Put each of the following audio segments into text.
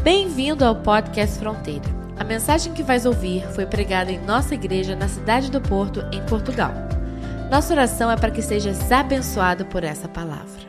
Bem-vindo ao Podcast Fronteira. A mensagem que vais ouvir foi pregada em nossa igreja na cidade do Porto, em Portugal. Nossa oração é para que sejas abençoado por essa palavra.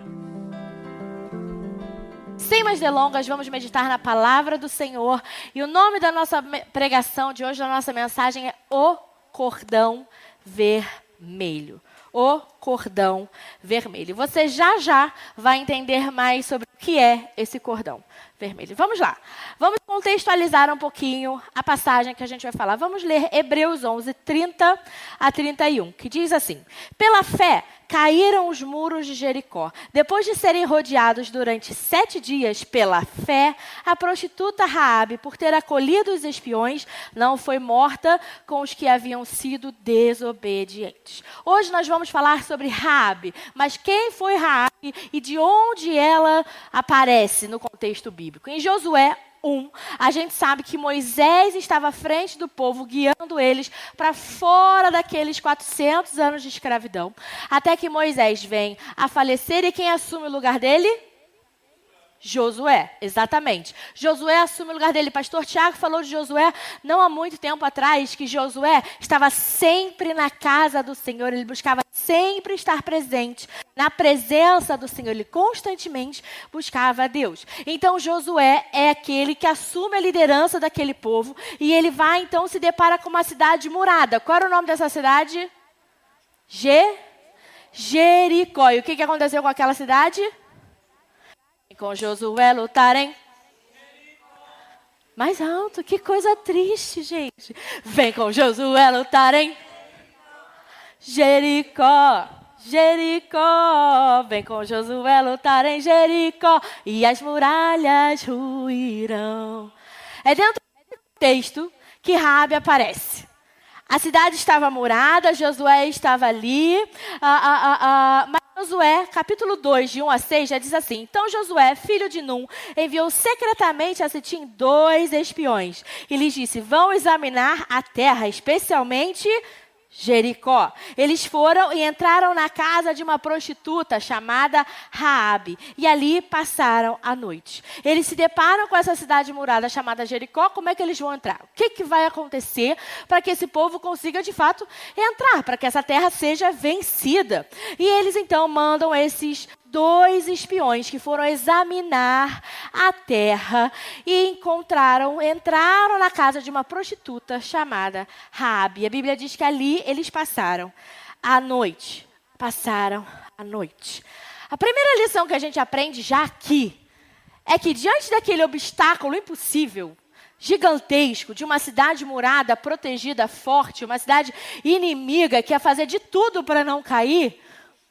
Sem mais delongas, vamos meditar na palavra do Senhor. E o nome da nossa pregação de hoje, da nossa mensagem é O Cordão Vermelho. O cordão vermelho. Você já vai entender mais sobre o que é esse cordão vermelho. Vamos lá. Vamos contextualizar um pouquinho a passagem que a gente vai falar. Vamos ler Hebreus 11, 30 a 31, que diz assim: Pela fé caíram os muros de Jericó. Depois de serem rodeados durante 7 dias pela fé, a prostituta Raabe, por ter acolhido os espiões, não foi morta com os que haviam sido desobedientes. Hoje nós vamos falar sobre Raabe, mas quem foi Raabe e de onde ela aparece no contexto bíblico? Em Josué 1, a gente sabe que Moisés estava à frente do povo, guiando eles para fora daqueles 400 anos de escravidão, até que Moisés vem a falecer e quem assume o lugar dele? Josué, exatamente. Josué assume o lugar dele. Pastor Tiago falou de Josué não há muito tempo atrás, que Josué estava sempre na casa do Senhor, ele buscava sempre estar presente na presença do Senhor, ele constantemente buscava a Deus. Então Josué é aquele que assume a liderança daquele povo e ele vai então se depara com uma cidade murada. Qual era o nome dessa cidade? Jericó. E o que aconteceu com aquela cidade? Com Josué lutarem. Mais alto, que coisa triste, gente. Vem com Josué lutarem. Jericó, Jericó. Vem com Josué lutarem Jericó. E as muralhas ruirão. É dentro do texto que Raabe aparece. A cidade estava murada, Josué estava ali, mas Josué, capítulo 2, de 1 a 6, já diz assim: Então Josué, filho de Num, enviou secretamente a Sitim 2 espiões e lhes disse: Vão examinar a terra, especialmente Jericó. Eles foram e entraram na casa de uma prostituta chamada Raabe e ali passaram a noite. Eles se deparam com essa cidade murada chamada Jericó. Como é que eles vão entrar? O que vai acontecer para que esse povo consiga de fato entrar, para que essa terra seja vencida? E eles então mandam esses 2 espiões que foram examinar a terra e entraram na casa de uma prostituta chamada Raabe. A Bíblia diz que ali eles passaram a noite. A primeira lição que a gente aprende já aqui é que diante daquele obstáculo impossível, gigantesco, de uma cidade murada, protegida, forte, uma cidade inimiga que ia fazer de tudo para não cair,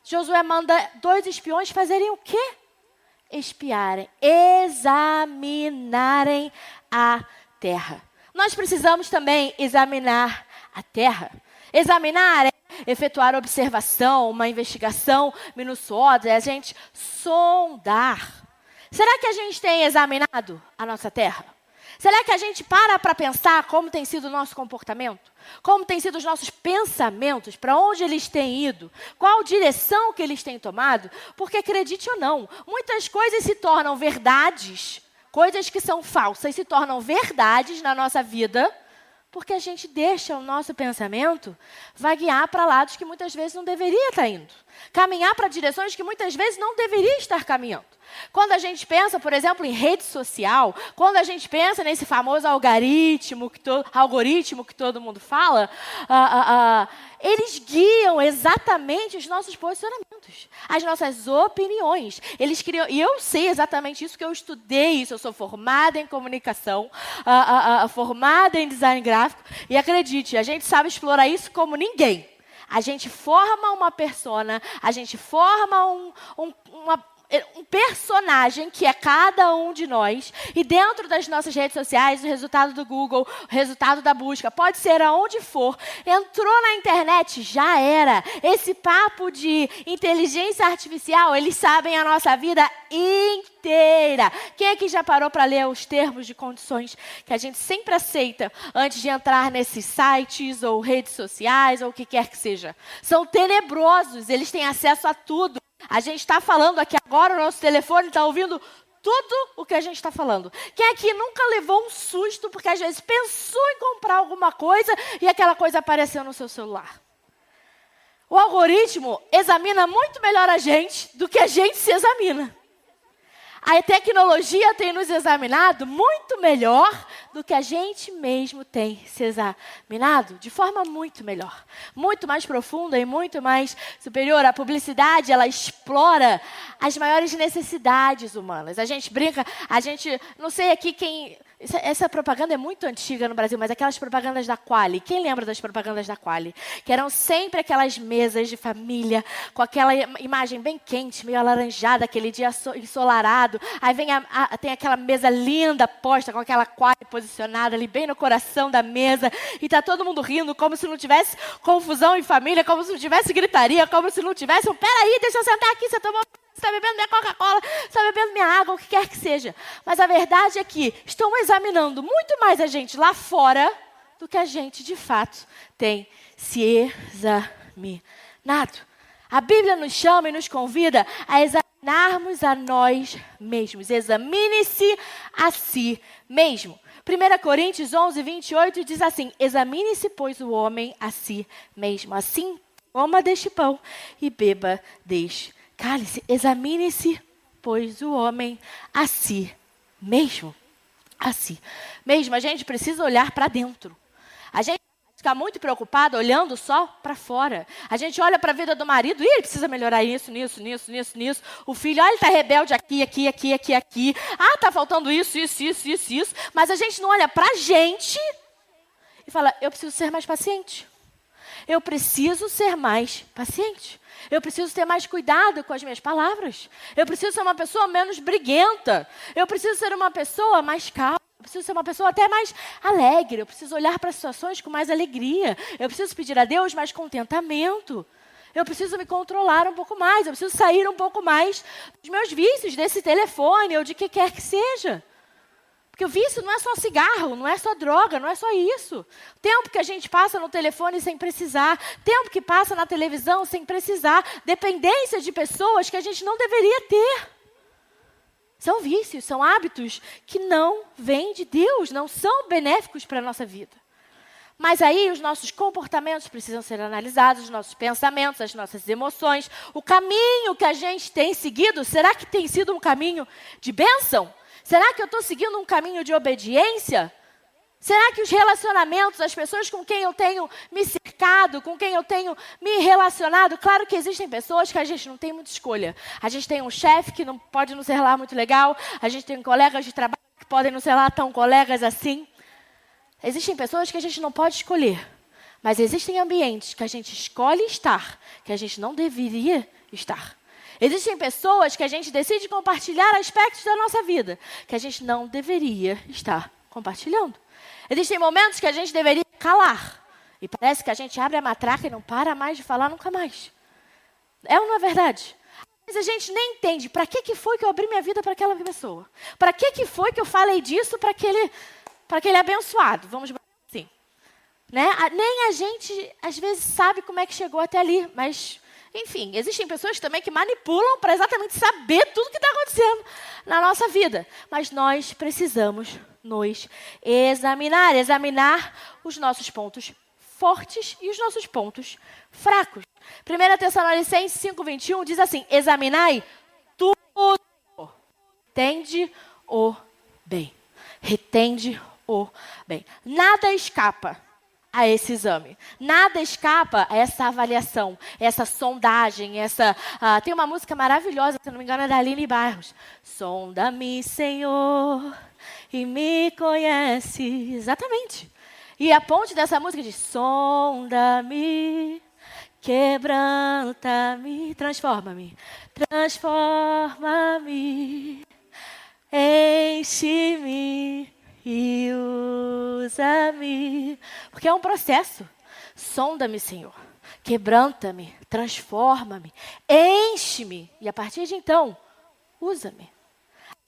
Josué manda 2 espiões fazerem o quê? Espiarem, examinarem a terra. Nós precisamos também examinar a terra. Examinar é efetuar observação, uma investigação minuciosa, é a gente sondar. Será que a gente tem examinado a nossa terra? Será que a gente para pensar como tem sido o nosso comportamento? Como têm sido os nossos pensamentos? Para onde eles têm ido? Qual direção que eles têm tomado? Porque, acredite ou não, muitas coisas se tornam verdades, coisas que são falsas se tornam verdades na nossa vida, porque a gente deixa o nosso pensamento vaguear para lados que muitas vezes não deveria estar indo. Caminhar para direções que muitas vezes não deveria estar caminhando. Quando a gente pensa, por exemplo, em rede social, quando a gente pensa nesse famoso algoritmo que todo mundo fala, eles guiam exatamente os nossos posicionamentos, as nossas opiniões. Eles criam, e eu sei exatamente isso, porque eu estudei isso. Eu sou formada em comunicação, formada em design gráfico, e acredite, a gente sabe explorar isso como ninguém. A gente forma uma persona, a gente forma um personagem que é cada um de nós, e dentro das nossas redes sociais, o resultado do Google, o resultado da busca, pode ser aonde for, entrou na internet, já era. Esse papo de inteligência artificial, eles sabem a nossa vida inteira. Quem aqui já parou para ler os termos de condições que a gente sempre aceita antes de entrar nesses sites ou redes sociais ou o que quer que seja? São tenebrosos, eles têm acesso a tudo. A gente está falando aqui agora, o nosso telefone está ouvindo tudo o que a gente está falando. Quem aqui nunca levou um susto porque às vezes pensou em comprar alguma coisa e aquela coisa apareceu no seu celular? O algoritmo examina muito melhor a gente do que a gente se examina. A tecnologia tem nos examinado muito melhor do que a gente mesmo tem se examinado, de forma muito melhor, muito mais profunda e muito mais superior. A publicidade, ela explora as maiores necessidades humanas. A gente brinca, não sei aqui quem... Essa propaganda é muito antiga no Brasil, mas aquelas propagandas da Quali. Quem lembra das propagandas da Quali? Que eram sempre aquelas mesas de família, com aquela imagem bem quente, meio alaranjada, aquele dia ensolarado. Aí tem aquela mesa linda posta, com aquela Quali posicionada ali bem no coração da mesa. E tá todo mundo rindo, como se não tivesse confusão em família, como se não tivesse gritaria, como se não tivesse... Peraí, deixa eu sentar aqui, você tomou... Você está bebendo minha Coca-Cola, você está bebendo minha água, o que quer que seja. Mas a verdade é que estão examinando muito mais a gente lá fora do que a gente, de fato, tem se examinado. A Bíblia nos chama e nos convida a examinarmos a nós mesmos. Examine-se a si mesmo. 1 Coríntios 11, 28 diz assim: examine-se, pois, o homem a si mesmo. Assim, coma deste pão e beba deste cálice. Examine-se, pois, o homem a si mesmo. A si mesmo. A gente precisa olhar para dentro. A gente fica muito preocupado olhando só para fora. A gente olha para a vida do marido, ele precisa melhorar isso, nisso. O filho, ele está rebelde aqui. Ah, está faltando isso. Mas a gente não olha para a gente e fala, eu preciso ser mais paciente. Eu preciso ser mais paciente. Eu preciso ter mais cuidado com as minhas palavras. Eu preciso ser uma pessoa menos briguenta. Eu preciso ser uma pessoa mais calma. Eu preciso ser uma pessoa até mais alegre. Eu preciso olhar para as situações com mais alegria. Eu preciso pedir a Deus mais contentamento. Eu preciso me controlar um pouco mais. Eu preciso sair um pouco mais dos meus vícios, desse telefone ou de que quer que seja. Porque o vício não é só cigarro, não é só droga, não é só isso. Tempo que a gente passa no telefone sem precisar, tempo que passa na televisão sem precisar, dependência de pessoas que a gente não deveria ter. São vícios, são hábitos que não vêm de Deus, não são benéficos para a nossa vida. Mas aí os nossos comportamentos precisam ser analisados, os nossos pensamentos, as nossas emoções. O caminho que a gente tem seguido, será que tem sido um caminho de bênção? Será que eu estou seguindo um caminho de obediência? Será que os relacionamentos, as pessoas com quem eu tenho me cercado, com quem eu tenho me relacionado... Claro que existem pessoas que a gente não tem muita escolha. A gente tem um chefe que não pode não ser lá muito legal. A gente tem colegas de trabalho que podem não ser lá tão colegas assim. Existem pessoas que a gente não pode escolher. Mas existem ambientes que a gente escolhe estar, que a gente não deveria estar. Existem pessoas que a gente decide compartilhar aspectos da nossa vida que a gente não deveria estar compartilhando. Existem momentos que a gente deveria calar. E parece que a gente abre a matraca e não para mais de falar nunca mais. É ou não é verdade? Mas a gente nem entende para que foi que eu abri minha vida para aquela pessoa. Para que foi que eu falei disso para aquele abençoado. Vamos assim. Né? Nem a gente, às vezes, sabe como é que chegou até ali, mas... Enfim, existem pessoas também que manipulam para exatamente saber tudo o que está acontecendo na nossa vida. Mas nós precisamos nos examinar os nossos pontos fortes e os nossos pontos fracos. 1 Tessalonicenses 5:21 diz assim: examinai tudo, retende o bem. Retende o bem. Nada escapa a esse exame. Nada escapa a essa avaliação, essa sondagem, tem uma música maravilhosa, se não me engano, é da Aline Barros. Sonda-me, Senhor, e me conhece. Exatamente. E a ponte dessa música diz: sonda-me, quebranta-me, transforma-me, enche-me e usa-me. Porque é um processo. Sonda-me, Senhor. Quebranta-me, transforma-me, enche-me. E a partir de então, usa-me.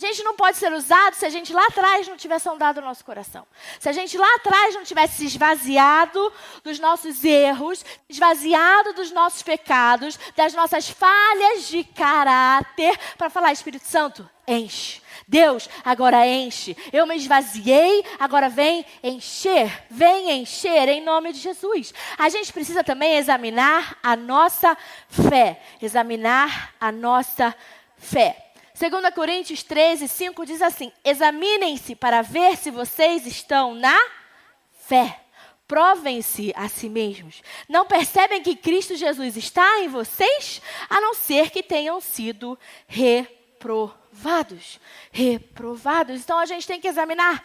A gente não pode ser usado se a gente lá atrás não tiver sondado o nosso coração. Se a gente lá atrás não tivesse se esvaziado dos nossos erros, esvaziado dos nossos pecados, das nossas falhas de caráter, para falar: Espírito Santo, enche. Deus, agora enche. Eu me esvaziei, agora vem encher. Vem encher em nome de Jesus. A gente precisa também examinar a nossa fé. Examinar a nossa fé. 2 Coríntios 13, 5 diz assim: examinem-se para ver se vocês estão na fé. Provem-se a si mesmos. Não percebem que Cristo Jesus está em vocês, a não ser que tenham sido reprovados. Reprovados. Então a gente tem que examinar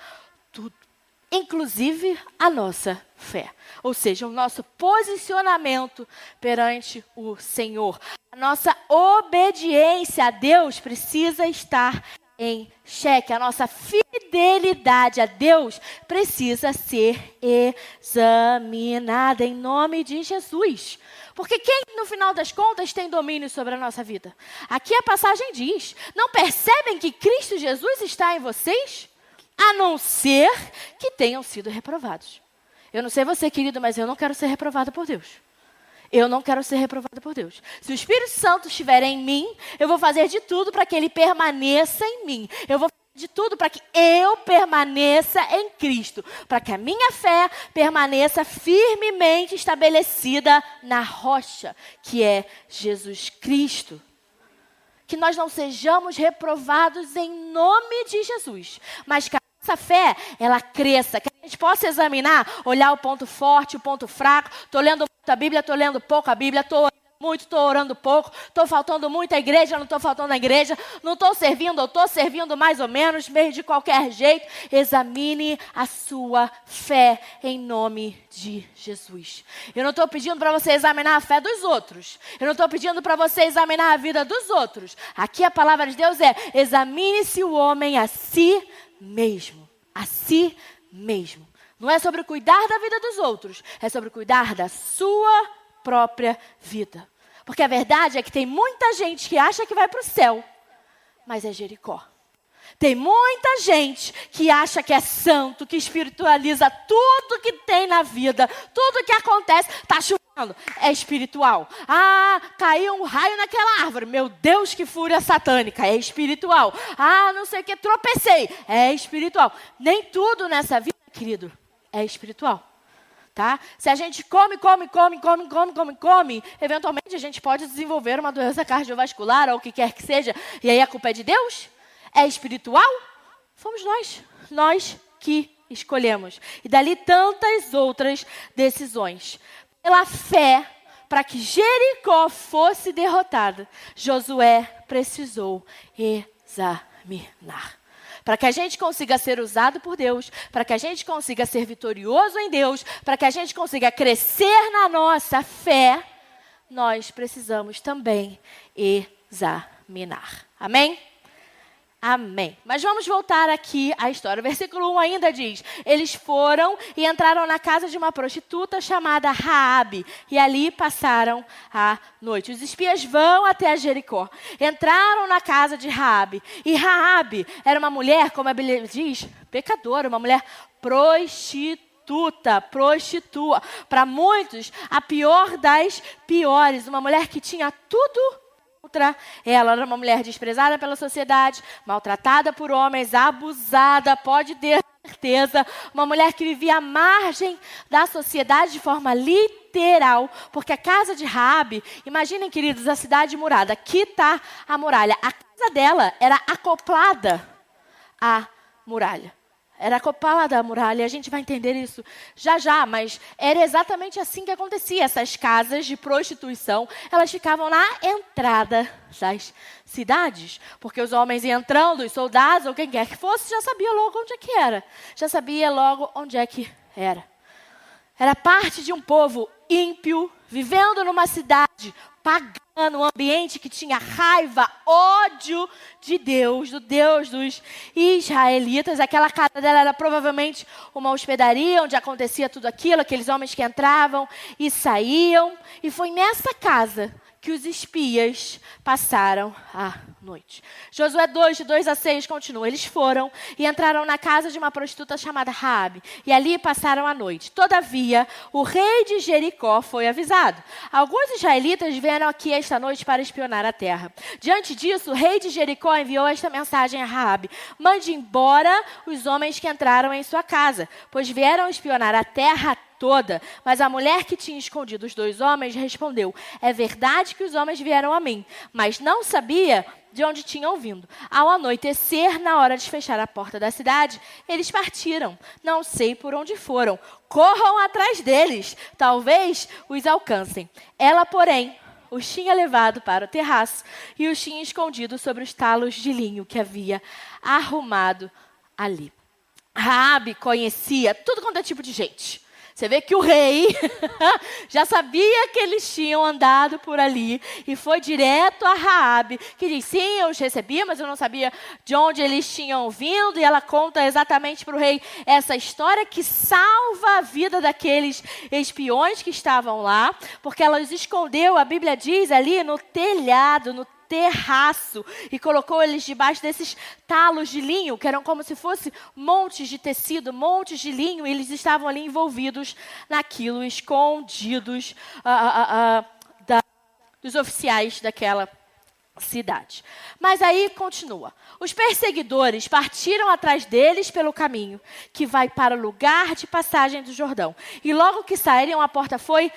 tudo, inclusive a nossa fé. Ou seja, o nosso posicionamento perante o Senhor. A nossa obediência a Deus precisa estar em xeque. A nossa fidelidade a Deus precisa ser examinada em nome de Jesus. Porque quem, no final das contas, tem domínio sobre a nossa vida? Aqui a passagem diz: não percebem que Cristo Jesus está em vocês? A não ser que tenham sido reprovados. Eu não sei você, querido, mas eu não quero ser reprovado por Deus. Eu não quero ser reprovado por Deus. Se o Espírito Santo estiver em mim, eu vou fazer de tudo para que ele permaneça em mim. Eu vou fazer de tudo para que eu permaneça em Cristo. Para que a minha fé permaneça firmemente estabelecida na rocha, que é Jesus Cristo. Que nós não sejamos reprovados em nome de Jesus. Mas que a nossa fé, ela cresça. Que a gente possa examinar, olhar o ponto forte, o ponto fraco. Estou lendo muito a Bíblia, estou lendo pouco a Bíblia, estou orando muito, estou orando pouco. Estou faltando muito à igreja, não estou faltando à igreja. Não estou servindo, ou estou servindo mais ou menos, meio de qualquer jeito. Examine a sua fé em nome de Jesus. Eu não estou pedindo para você examinar a fé dos outros. Eu não estou pedindo para você examinar a vida dos outros. Aqui a palavra de Deus é: examine-se o homem a si mesmo. A si mesmo. Não é sobre cuidar da vida dos outros. É sobre cuidar da sua própria vida. Porque a verdade é que tem muita gente que acha que vai para o céu, mas é Jericó. Tem muita gente que acha que é santo, que espiritualiza tudo que tem na vida, tudo que acontece. Está chovendo, é espiritual. Ah, caiu um raio naquela árvore. Meu Deus, que fúria satânica, é espiritual. Ah, não sei o que, tropecei, é espiritual. Nem tudo nessa vida, querido, é espiritual. Tá? Se a gente come, eventualmente a gente pode desenvolver uma doença cardiovascular ou o que quer que seja. E aí a culpa é de Deus? É espiritual? Fomos nós que escolhemos. E dali tantas outras decisões. Pela fé, para que Jericó fosse derrotada, Josué precisou examinar. Para que a gente consiga ser usado por Deus, para que a gente consiga ser vitorioso em Deus, para que a gente consiga crescer na nossa fé, nós precisamos também examinar. Amém? Amém. Mas vamos voltar aqui à história. O versículo 1 ainda diz: eles foram e entraram na casa de uma prostituta chamada Raabe, e ali passaram a noite. Os espias vão até Jericó. Entraram na casa de Raabe. E Raabe era uma mulher, como a Bíblia diz, pecadora, uma mulher prostitua. Para muitos, a pior das piores. Uma mulher que tinha tudo contra ela. Era uma mulher desprezada pela sociedade, maltratada por homens, abusada, pode ter certeza. Uma mulher que vivia à margem da sociedade de forma literal, porque a casa de Raabe, imaginem, queridos, a cidade murada. Aqui está a muralha. A casa dela era acoplada à muralha. Era acoplada à muralha, a gente vai entender isso já, mas era exatamente assim que acontecia. Essas casas de prostituição, elas ficavam na entrada das cidades, porque os homens iam entrando, os soldados, ou quem quer que fosse, já sabia logo onde é que era. Já sabia logo onde é que era. Era parte de um povo ímpio, vivendo numa cidade pagã, um ambiente que tinha raiva, ódio de Deus, do Deus dos israelitas. Aquela casa dela era provavelmente uma hospedaria onde acontecia tudo aquilo, aqueles homens que entravam e saíam. E foi nessa casa que os espias passaram a noite. Josué 2, de 2 a 6, continua. Eles foram e entraram na casa de uma prostituta chamada Raabe, e ali passaram a noite. Todavia, o rei de Jericó foi avisado. Alguns israelitas vieram aqui esta noite para espionar a terra. Diante disso, o rei de Jericó enviou esta mensagem a Raabe: mande embora os homens que entraram em sua casa, pois vieram espionar a terra toda. Mas a mulher que tinha escondido os 2 homens respondeu: é verdade que os homens vieram a mim, mas não sabia de onde tinham vindo. Ao anoitecer, na hora de fechar a porta da cidade, eles partiram. Não sei por onde foram. Corram atrás deles, talvez os alcancem. Ela, porém, os tinha levado para o terraço e os tinha escondido sobre os talos de linho que havia arrumado ali. Raabe conhecia tudo quanto é tipo de gente. Você vê que o rei já sabia que eles tinham andado por ali e foi direto a Raabe, que diz: sim, eu os recebi, mas eu não sabia de onde eles tinham vindo. E ela conta exatamente para o rei essa história que salva a vida daqueles espiões que estavam lá, porque ela os escondeu, a Bíblia diz, ali no telhado, no terraço, e colocou eles debaixo desses talos de linho, que eram como se fossem montes de tecido, montes de linho, e eles estavam ali envolvidos naquilo, escondidos dos oficiais daquela cidade. Mas aí continua. Os perseguidores partiram atrás deles pelo caminho que vai para o lugar de passagem do Jordão. E logo que saíram, a porta foi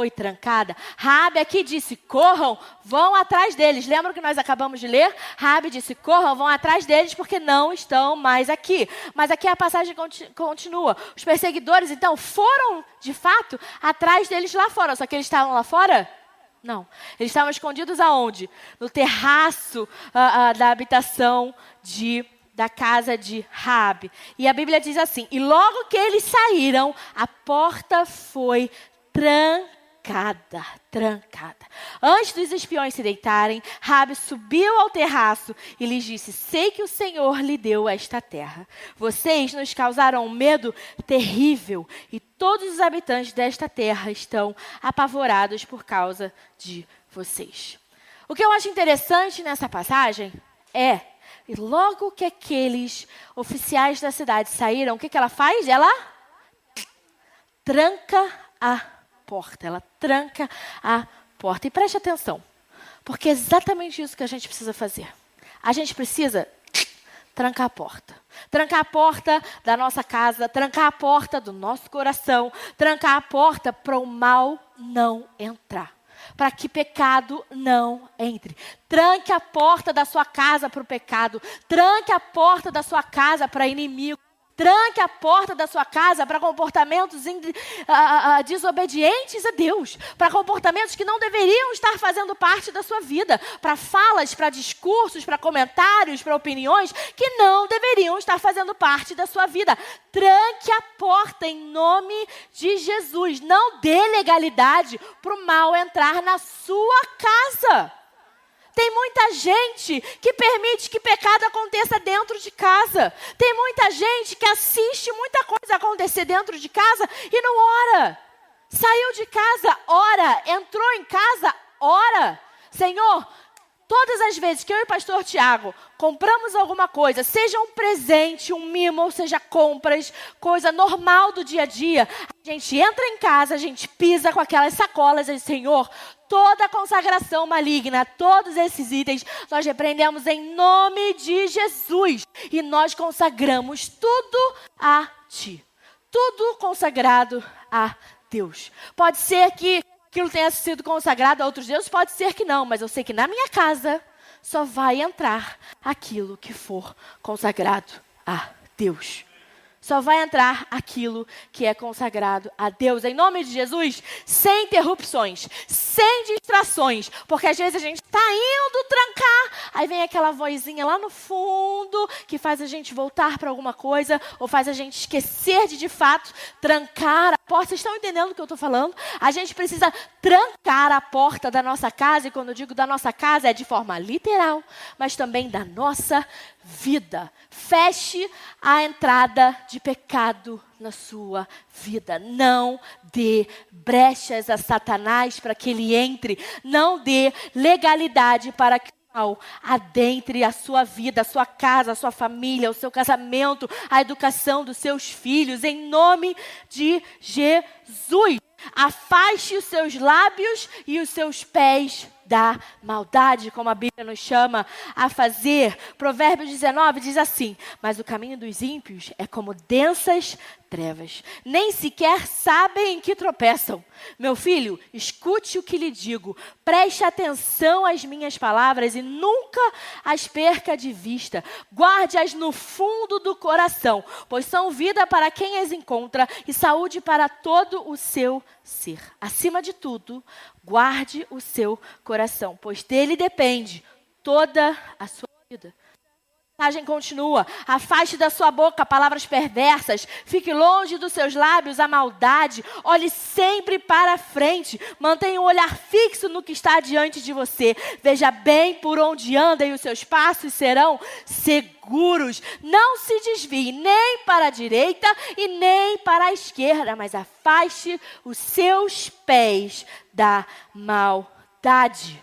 trancada. Raabe aqui disse: corram, vão atrás deles. Lembra que nós acabamos de ler? Raabe disse: corram, vão atrás deles porque não estão mais aqui. Mas aqui a passagem continua. Os perseguidores, então, foram, de fato, atrás deles lá fora. Só que eles estavam lá fora? Não. Eles estavam escondidos aonde? No terraço da habitação da casa de Raabe. E a Bíblia diz assim: e logo que eles saíram, a porta foi trancada. Antes dos espiões se deitarem, Raabe subiu ao terraço e lhes disse: sei que o Senhor lhe deu esta terra. Vocês nos causaram um medo terrível e todos os habitantes desta terra estão apavorados por causa de vocês. O que eu acho interessante nessa passagem é, e logo que aqueles oficiais da cidade saíram, o que ela faz? Ela tranca a porta. Ela tranca a porta. E preste atenção, porque é exatamente isso que a gente precisa fazer. A gente precisa trancar a porta. Trancar a porta da nossa casa, trancar a porta do nosso coração, trancar a porta para o mal não entrar, para que pecado não entre. Tranque a porta da sua casa para o pecado, tranque a porta da sua casa para inimigo. Tranque a porta da sua casa para comportamentos desobedientes a Deus, para comportamentos que não deveriam estar fazendo parte da sua vida, para falas, para discursos, para comentários, para opiniões que não deveriam estar fazendo parte da sua vida. Tranque a porta em nome de Jesus. Não dê legalidade para o mal entrar na sua casa. Tem muita gente que permite que pecado aconteça dentro de casa. Tem muita gente que assiste muita coisa acontecer dentro de casa e não ora. Saiu de casa, ora. Entrou em casa, ora. Senhor, todas as vezes que eu e o pastor Tiago compramos alguma coisa, seja um presente, um mimo, ou seja compras, coisa normal do dia a dia, a gente entra em casa, a gente pisa com aquelas sacolas e diz: Senhor, toda a consagração maligna, todos esses itens, nós repreendemos em nome de Jesus. E nós consagramos tudo a Ti. Tudo consagrado a Deus. Pode ser que aquilo tenha sido consagrado a outros deuses, pode ser que não. Mas eu sei que na minha casa só vai entrar aquilo que for consagrado a Deus. Só vai entrar aquilo que é consagrado a Deus. Em nome de Jesus, sem interrupções, sem distrações. Porque às vezes a gente está indo trancar, aí vem aquela vozinha lá no fundo que faz a gente voltar para alguma coisa, ou faz a gente esquecer de fato, trancar a porta. Vocês estão entendendo o que eu estou falando? A gente precisa trancar a porta da nossa casa, e quando eu digo da nossa casa é de forma literal, mas também da nossa vida. Feche a entrada de pecado na sua vida. Não dê brechas a Satanás para que ele entre. Não dê legalidade para que o mal adentre a sua vida, a sua casa, a sua família, o seu casamento, a educação dos seus filhos. Em nome de Jesus. Afaste os seus lábios e os seus pés da maldade, como a Bíblia nos chama a fazer. Provérbios 19 diz assim: mas o caminho dos ímpios é como densas trevas, nem sequer sabem em que tropeçam. Meu filho, escute o que lhe digo, preste atenção às minhas palavras e nunca as perca de vista. Guarde-as no fundo do coração, pois são vida para quem as encontra e saúde para todo o seu ser. Acima de tudo, guarde o seu coração, pois dele depende toda a sua vida. A mensagem continua: afaste da sua boca palavras perversas, fique longe dos seus lábios a maldade, olhe sempre para a frente, mantenha o olhar fixo no que está diante de você, veja bem por onde anda e os seus passos serão seguros. Não se desvie nem para a direita e nem para a esquerda, mas afaste os seus pés da maldade.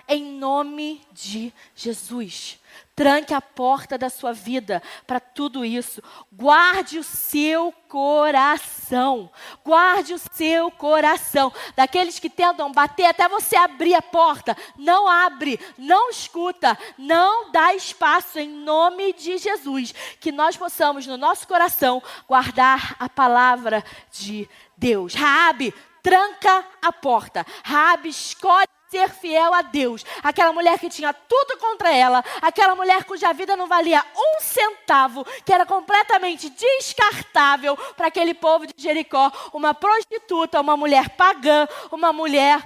Em nome de Jesus. Tranque a porta da sua vida para tudo isso. Guarde o seu coração. Guarde o seu coração. Daqueles que tentam bater até você abrir a porta. Não abre, não escuta, não dá espaço em nome de Jesus. Que nós possamos no nosso coração guardar a palavra de Deus. Raabe, tranca a porta. Raabe, escolhe ser fiel a Deus. Aquela mulher que tinha tudo contra ela, aquela mulher cuja vida não valia um centavo, que era completamente descartável para aquele povo de Jericó, uma prostituta, uma mulher pagã, uma mulher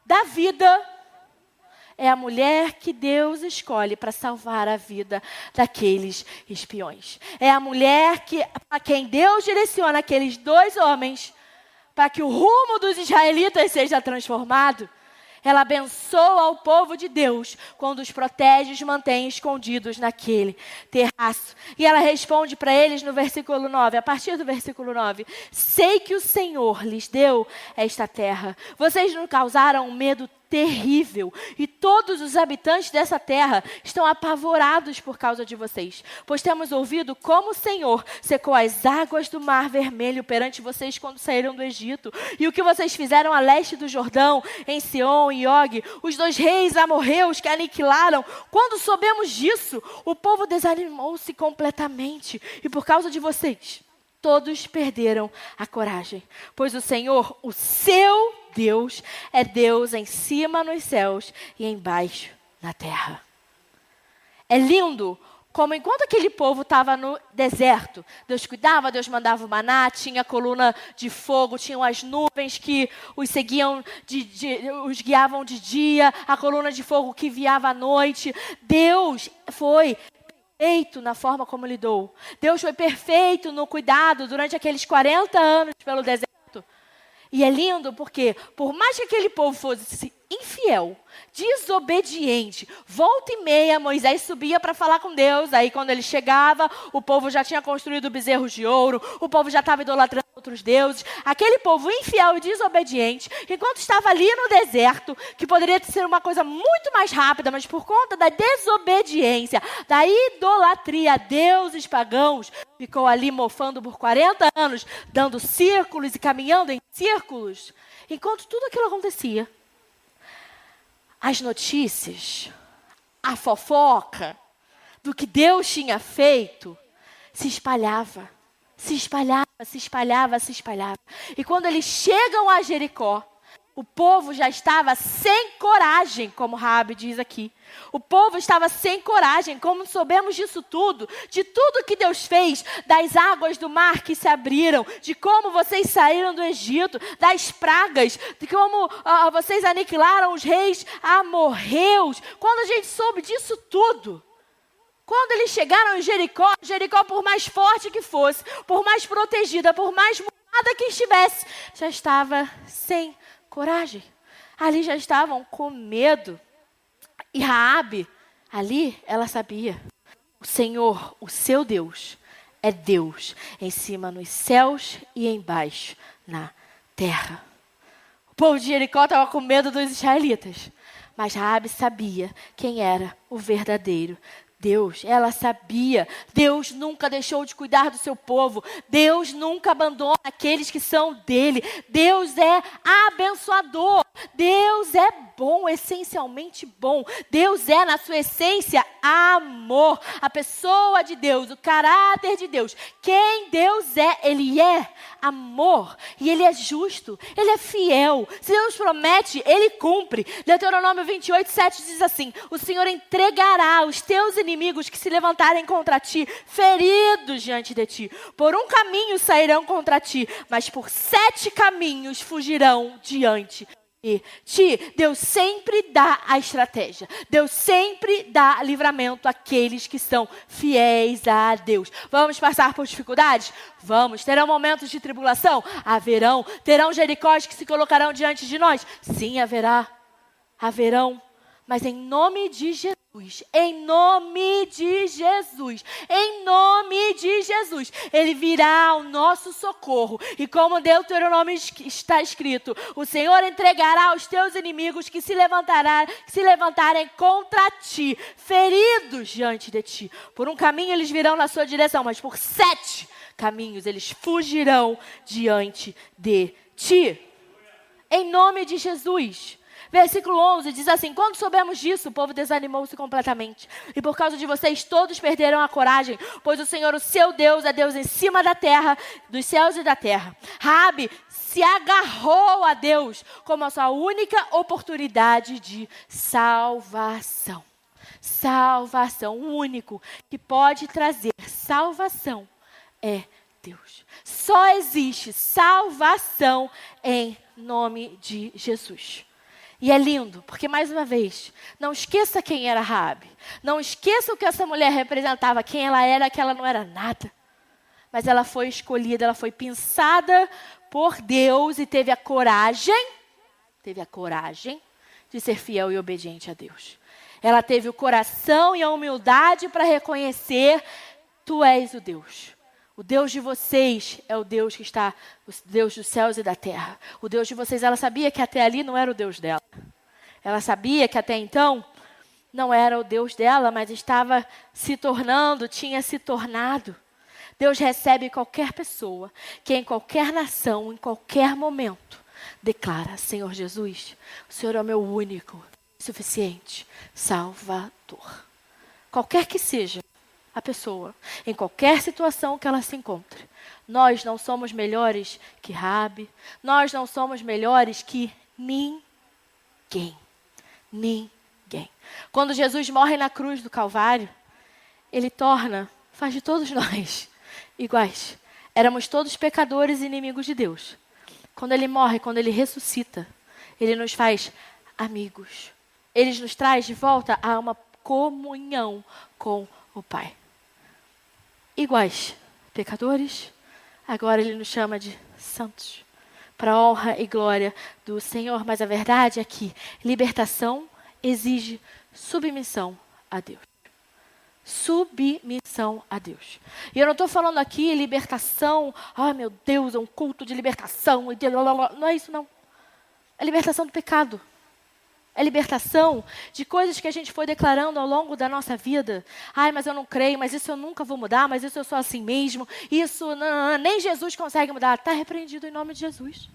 da vida, é a mulher que Deus escolhe para salvar a vida daqueles espiões. É a mulher a quem Deus direciona aqueles dois homens para que o rumo dos israelitas seja transformado. Ela abençoa o povo de Deus quando os protege e os mantém escondidos naquele terraço. E ela responde para eles no versículo 9, a partir do versículo 9. Sei que o Senhor lhes deu esta terra. Vocês nos causaram um medo terrível e todos os habitantes dessa terra estão apavorados por causa de vocês, pois temos ouvido como o Senhor secou as águas do Mar Vermelho perante vocês quando saíram do Egito, e o que vocês fizeram a leste do Jordão, em Sião e Og, os dois reis amorreus que aniquilaram. Quando soubemos disso, o povo desanimou-se completamente, e por causa de vocês, todos perderam a coragem, pois o Senhor, o seu Deus, é Deus em cima nos céus e embaixo na terra. É lindo como enquanto aquele povo estava no deserto, Deus cuidava, Deus mandava o maná, tinha a coluna de fogo, tinham as nuvens que os seguiam, os guiavam de dia, a coluna de fogo que guiava à noite. Deus foi perfeito na forma como lidou. Deus foi perfeito no cuidado durante aqueles 40 anos pelo deserto. E é lindo porque, por mais que aquele povo fosse infiel, desobediente, volta e meia, Moisés subia para falar com Deus. Aí quando ele chegava, o povo já tinha construído bezerros de ouro, o povo já estava idolatrando outros deuses. Aquele povo infiel e desobediente, enquanto estava ali no deserto, que poderia ser uma coisa muito mais rápida, mas por conta da desobediência, da idolatria a deuses pagãos, ficou ali mofando por 40 anos, dando círculos e caminhando em círculos. Enquanto tudo aquilo acontecia, as notícias, a fofoca do que Deus tinha feito se espalhava, se espalhava, se espalhava, se espalhava. E quando eles chegam a Jericó, o povo já estava sem coragem, como Raabe diz aqui. O povo estava sem coragem, como soubemos disso tudo, de tudo que Deus fez, das águas do mar que se abriram, de como vocês saíram do Egito, das pragas, de como vocês aniquilaram os reis amorreus. Quando a gente soube disso tudo, quando eles chegaram em Jericó, Jericó, por mais forte que fosse, por mais protegida, por mais murada que estivesse, já estava sem coragem. Ali já estavam com medo. E Raabe, ali, ela sabia. O Senhor, o seu Deus, é Deus em cima nos céus e embaixo na terra. O povo de Jericó estava com medo dos israelitas, mas Raabe sabia quem era o verdadeiro Deus. Ela sabia. Deus nunca deixou de cuidar do seu povo. Deus nunca abandona aqueles que são dele. Deus é abençoador. Deus é bom, essencialmente bom. Deus é, na sua essência, amor. A pessoa de Deus, o caráter de Deus. Quem Deus é? Ele é amor. E ele é justo. Ele é fiel. Se Deus promete, ele cumpre. Deuteronômio 28, 7 diz assim: o Senhor entregará os teus inimigos que se levantarem contra ti, feridos diante de ti. Por um caminho sairão contra ti, mas por 7 caminhos fugirão diante de ti. Deus sempre dá a estratégia. Deus sempre dá livramento àqueles que são fiéis a Deus. Vamos passar por dificuldades? Vamos. Terão momentos de tribulação? Haverão. Terão Jericós que se colocarão diante de nós? Sim, haverá. Haverão. Mas em nome de Jesus, em nome de Jesus, em nome de Jesus, ele virá ao nosso socorro. E como Deuteronômio está escrito, o Senhor entregará aos teus inimigos que se levantarem contra ti, feridos diante de ti. Por um caminho eles virão na sua direção, mas por 7 caminhos eles fugirão diante de ti. Em nome de Jesus. Versículo 11 diz assim: quando soubemos disso, o povo desanimou-se completamente. E por causa de vocês, todos perderam a coragem, pois o Senhor, o seu Deus, é Deus em cima da terra, dos céus e da terra. Raabe se agarrou a Deus como a sua única oportunidade de salvação. Salvação, o único que pode trazer salvação é Deus. Só existe salvação em nome de Jesus. E é lindo, porque mais uma vez, não esqueça quem era Raabe. Não esqueça o que essa mulher representava, quem ela era, que ela não era nada. Mas ela foi escolhida, ela foi pensada por Deus e teve a coragem de ser fiel e obediente a Deus. Ela teve o coração e a humildade para reconhecer: tu és o Deus. O Deus de vocês é o Deus que está, o Deus dos céus e da terra. O Deus de vocês, ela sabia que até ali não era o Deus dela. Ela sabia que até então não era o Deus dela, mas estava se tornando, tinha se tornado. Deus recebe qualquer pessoa que em qualquer nação, em qualquer momento, declara: Senhor Jesus, o Senhor é o meu único, suficiente Salvador. Qualquer que seja a pessoa, em qualquer situação que ela se encontre. Nós não somos melhores que Raabe, nós não somos melhores que ninguém. Ninguém. Quando Jesus morre na cruz do Calvário, ele faz de todos nós iguais. Éramos todos pecadores e inimigos de Deus. Quando ele morre, quando ele ressuscita, ele nos faz amigos. Ele nos traz de volta a uma comunhão com o Pai. Iguais, pecadores, agora ele nos chama de santos, para a honra e glória do Senhor. Mas a verdade é que libertação exige submissão a Deus. Submissão a Deus. E eu não estou falando aqui libertação, meu Deus, é um culto de libertação, não é isso não. É libertação do pecado. É libertação de coisas que a gente foi declarando ao longo da nossa vida. Mas eu não creio, mas isso eu nunca vou mudar, mas isso eu sou assim mesmo. Isso, não, nem Jesus consegue mudar. Está repreendido em nome de Jesus.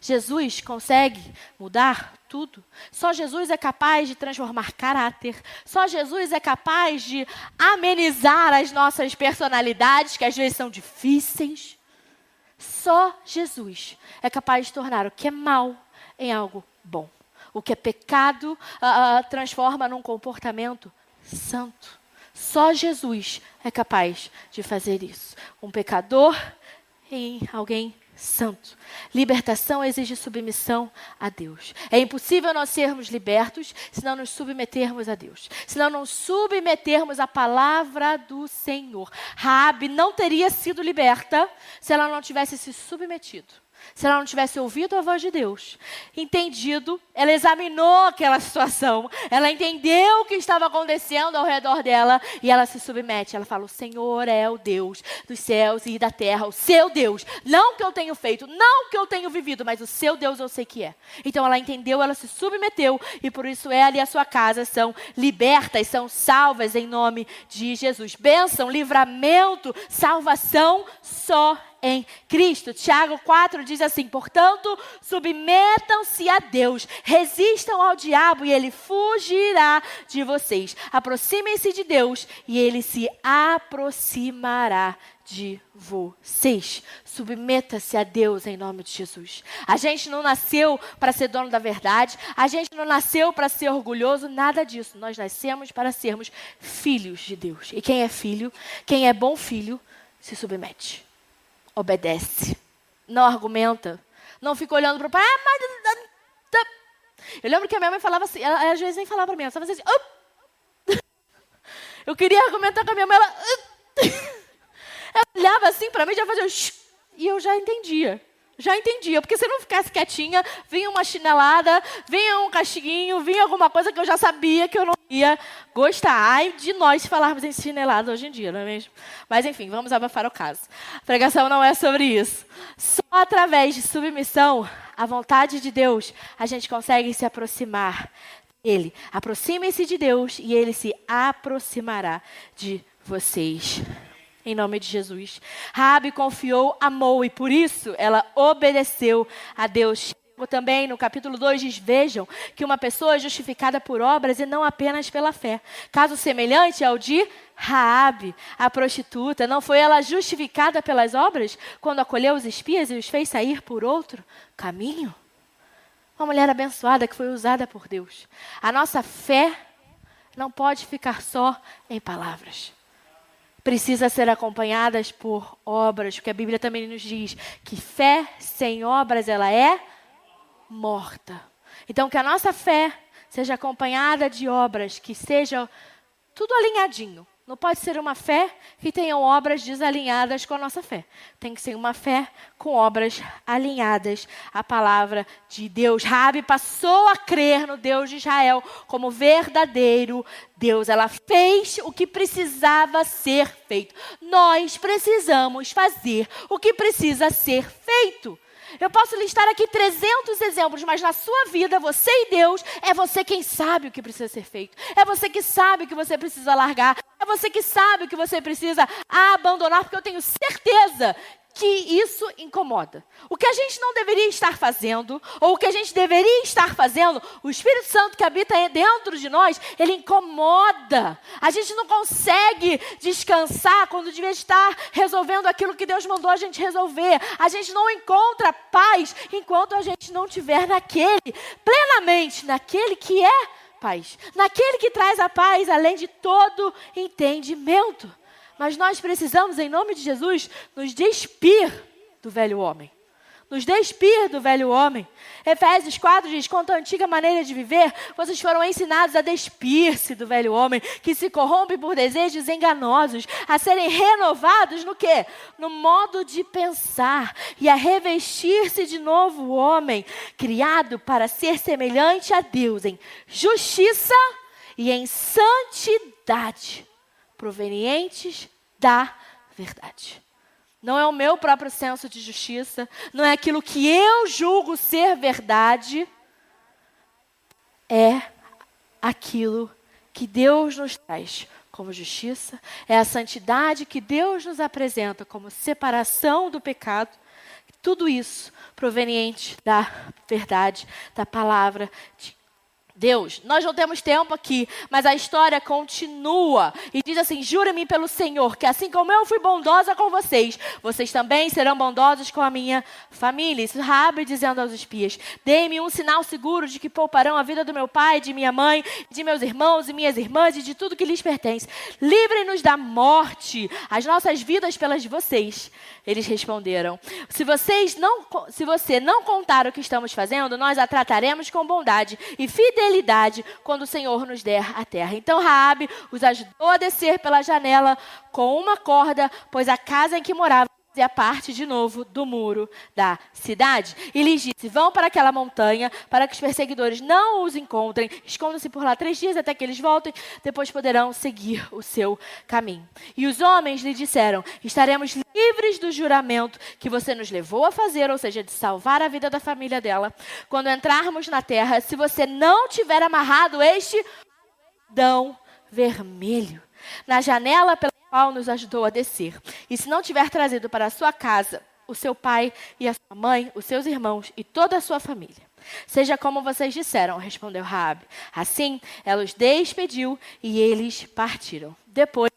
Jesus consegue mudar tudo. Só Jesus é capaz de transformar caráter. Só Jesus é capaz de amenizar as nossas personalidades, que às vezes são difíceis. Só Jesus é capaz de tornar o que é mal em algo bom. O que é pecado transforma num comportamento santo. Só Jesus é capaz de fazer isso. Um pecador em alguém santo. Libertação exige submissão a Deus. É impossível nós sermos libertos se não nos submetermos a Deus. Se não nos submetermos à palavra do Senhor. Raabe não teria sido liberta se ela não tivesse se submetido. se ela não tivesse ouvido a voz de Deus, entendido, ela examinou aquela situação, ela entendeu o que estava acontecendo ao redor dela e ela se submete. Ela fala: o Senhor é o Deus dos céus e da terra, o seu Deus. Não o que eu tenho feito, não o que eu tenho vivido, mas o seu Deus eu sei que é. Então ela entendeu, ela se submeteu e por isso ela e a sua casa são libertas, são salvas em nome de Jesus. Bênção, livramento, salvação só em Cristo. Tiago 4 diz assim: portanto, submetam-se a Deus, resistam ao diabo e ele fugirá de vocês. Aproximem-se de Deus e ele se aproximará de vocês. Submeta-se a Deus em nome de Jesus. A gente não nasceu para ser dono da verdade, a gente não nasceu para ser orgulhoso, nada disso. Nós nascemos para sermos filhos de Deus. E quem é filho, quem é bom filho, se submete. Obedece, não argumenta, não fica olhando para o pai. Eu lembro que a minha mãe falava assim, ela às vezes nem falava para mim, ela só fazia assim. Eu queria argumentar com a minha mãe, ela olhava assim para mim e já fazia e eu já entendia, porque se eu não ficasse quietinha, vinha uma chinelada, vinha um castiguinho, vinha alguma coisa que eu já sabia que eu não ia gostar. Ai de nós falarmos em chinelada hoje em dia, não é mesmo? Mas enfim, vamos abafar o caso. A pregação não é sobre isso. Só através de submissão à vontade de Deus, a gente consegue se aproximar dele. Aproximem-se de Deus e ele se aproximará de vocês. Em nome de Jesus. Raabe confiou, amou e por isso ela obedeceu a Deus. Também no capítulo 2 diz: vejam que uma pessoa é justificada por obras e não apenas pela fé. Caso semelhante ao de Raabe, a prostituta. Não foi ela justificada pelas obras quando acolheu os espias e os fez sair por outro caminho? Uma mulher abençoada que foi usada por Deus. A nossa fé não pode ficar só em palavras. Precisa ser acompanhadas por obras, porque a Bíblia também nos diz que fé sem obras, ela é morta. Então, que a nossa fé seja acompanhada de obras, que seja tudo alinhadinho. Não pode ser uma fé que tenham obras desalinhadas com a nossa fé. Tem que ser uma fé com obras alinhadas à palavra de Deus. Raabe passou a crer no Deus de Israel como verdadeiro Deus. Ela fez o que precisava ser feito. Nós precisamos fazer o que precisa ser feito. Eu posso listar aqui 300 exemplos, mas na sua vida, você e Deus, é você quem sabe o que precisa ser feito. É você que sabe o que você precisa largar. É você que sabe o que você precisa abandonar, porque eu tenho certeza que isso incomoda. O que a gente não deveria estar fazendo, ou o que a gente deveria estar fazendo, o Espírito Santo que habita dentro de nós, ele incomoda. A gente não consegue descansar quando devia estar resolvendo aquilo que Deus mandou a gente resolver. A gente não encontra paz enquanto a gente não estiver plenamente naquele que é paz. Naquele que traz a paz além de todo entendimento. Mas nós precisamos, em nome de Jesus, nos despir do velho homem. Nos despir do velho homem. Efésios 4 diz: quanto à antiga maneira de viver, vocês foram ensinados a despir-se do velho homem, que se corrompe por desejos enganosos, a serem renovados no quê? No modo de pensar, e a revestir-se de novo homem, criado para ser semelhante a Deus em justiça e em santidade, provenientes da verdade. Não é o meu próprio senso de justiça, não é aquilo que eu julgo ser verdade, é aquilo que Deus nos traz como justiça, é a santidade que Deus nos apresenta como separação do pecado. Tudo isso proveniente da verdade, da palavra de Deus. Nós não temos tempo aqui, mas a história continua e diz assim: jura-me pelo Senhor, que assim como eu fui bondosa com vocês, vocês também serão bondosos com a minha família. Isso Raabe dizendo aos espias: deem-me um sinal seguro de que pouparão a vida do meu pai, de minha mãe, de meus irmãos e minhas irmãs e de tudo que lhes pertence. Livrem-nos da morte, as nossas vidas pelas de vocês. Eles responderam: se você não contar o que estamos fazendo, nós a trataremos com bondade e fidelidade quando o Senhor nos der a terra. Então Raabe os ajudou a descer pela janela com uma corda, pois a casa em que morava fazia parte de novo do muro da cidade. E lhes disse: vão para aquela montanha, para que os perseguidores não os encontrem. Escondam-se por lá 3 dias até que eles voltem. Depois poderão seguir o seu caminho. E os homens lhe disseram: estaremos livres do juramento que você nos levou a fazer, ou seja, de salvar a vida da família dela, quando entrarmos na terra, se você não tiver amarrado este cordão vermelho na janela pela qual nos ajudou a descer. E se não tiver trazido para a sua casa o seu pai e a sua mãe, os seus irmãos e toda a sua família. Seja como vocês disseram, respondeu Raabe. Assim, ela os despediu e eles partiram. Depois,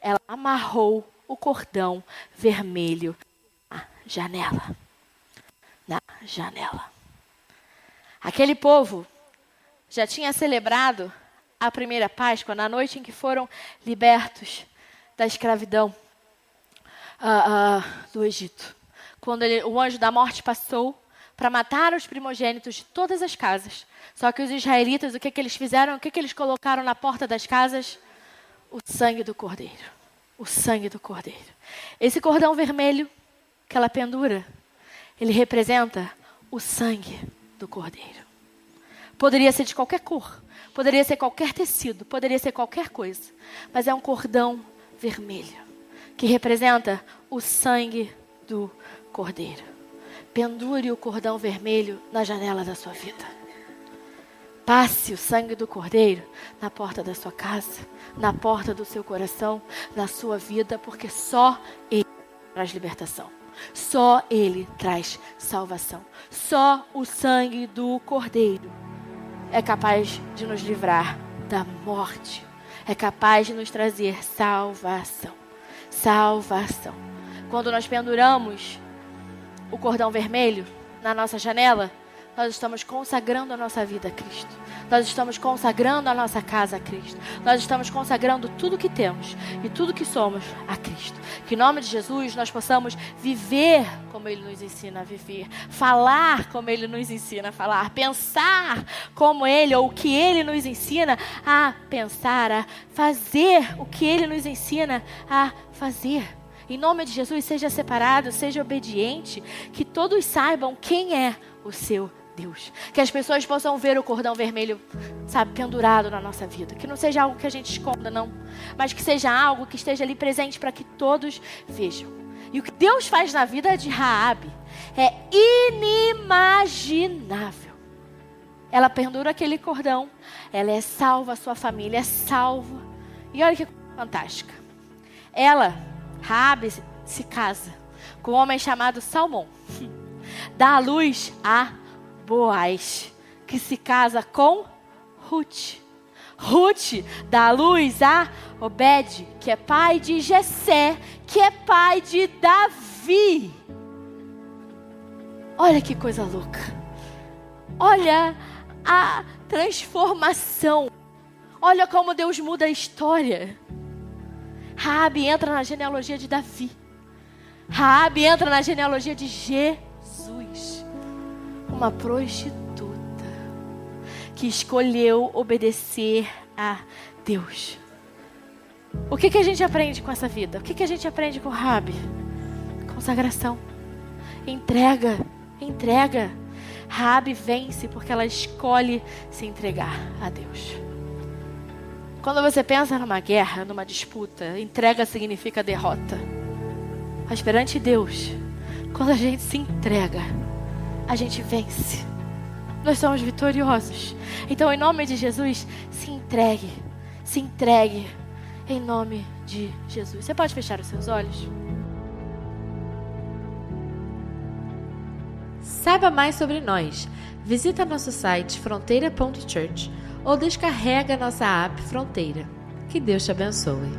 ela amarrou o cordão vermelho na janela. Na janela. Aquele povo já tinha celebrado a primeira Páscoa na noite em que foram libertos da escravidão do Egito. Quando o anjo da morte passou para matar os primogênitos de todas as casas. Só que os israelitas, o que eles fizeram? O que eles colocaram na porta das casas? O sangue do cordeiro. O sangue do cordeiro. Esse cordão vermelho que ela pendura, ele representa o sangue do cordeiro. Poderia ser de qualquer cor, poderia ser qualquer tecido, poderia ser qualquer coisa, mas é um cordão vermelho que representa o sangue do cordeiro. Pendure o cordão vermelho na janela da sua vida. Passe o sangue do cordeiro na porta da sua casa, na porta do seu coração, na sua vida, porque só Ele traz libertação. Só Ele traz salvação. Só o sangue do cordeiro é capaz de nos livrar da morte. É capaz de nos trazer salvação. Salvação. Quando nós penduramos o cordão vermelho na nossa janela, nós estamos consagrando a nossa vida a Cristo. Nós estamos consagrando a nossa casa a Cristo. Nós estamos consagrando tudo que temos e tudo que somos a Cristo. Que em nome de Jesus nós possamos viver como Ele nos ensina a viver. Falar como Ele nos ensina a falar. Pensar como Ele, ou o que Ele nos ensina a pensar. A fazer o que Ele nos ensina a fazer. Em nome de Jesus, seja separado, seja obediente. Que todos saibam quem é o seu Deus. Que as pessoas possam ver o cordão vermelho, sabe, pendurado na nossa vida. Que não seja algo que a gente esconda, não. Mas que seja algo que esteja ali presente para que todos vejam. E o que Deus faz na vida de Raabe é inimaginável. Ela pendura aquele cordão. Ela é salva, a sua família é salva. E olha que coisa fantástica. Raabe, se casa com um homem chamado Salmão. Dá à luz a Boaz, que se casa com Ruth. Ruth dá à luz a Obed, que é pai de Jessé, que é pai de Davi. Olha que coisa louca. Olha a transformação. Olha como Deus muda a história. Raabe entra na genealogia de Davi. Raabe entra na genealogia de Jesus. Uma prostituta que escolheu obedecer a Deus. O que a gente aprende com essa vida? O que a gente aprende com Raabe? Consagração. Entrega. Entrega. Raabe vence porque ela escolhe se entregar a Deus. Quando você pensa numa guerra, numa disputa, entrega significa derrota. Mas perante Deus, quando a gente se entrega, a gente vence. Nós somos vitoriosos. Então, em nome de Jesus, se entregue. Se entregue. Em nome de Jesus. Você pode fechar os seus olhos? Saiba mais sobre nós. Visita nosso site fronteira.church ou descarrega nossa app Fronteira. Que Deus te abençoe.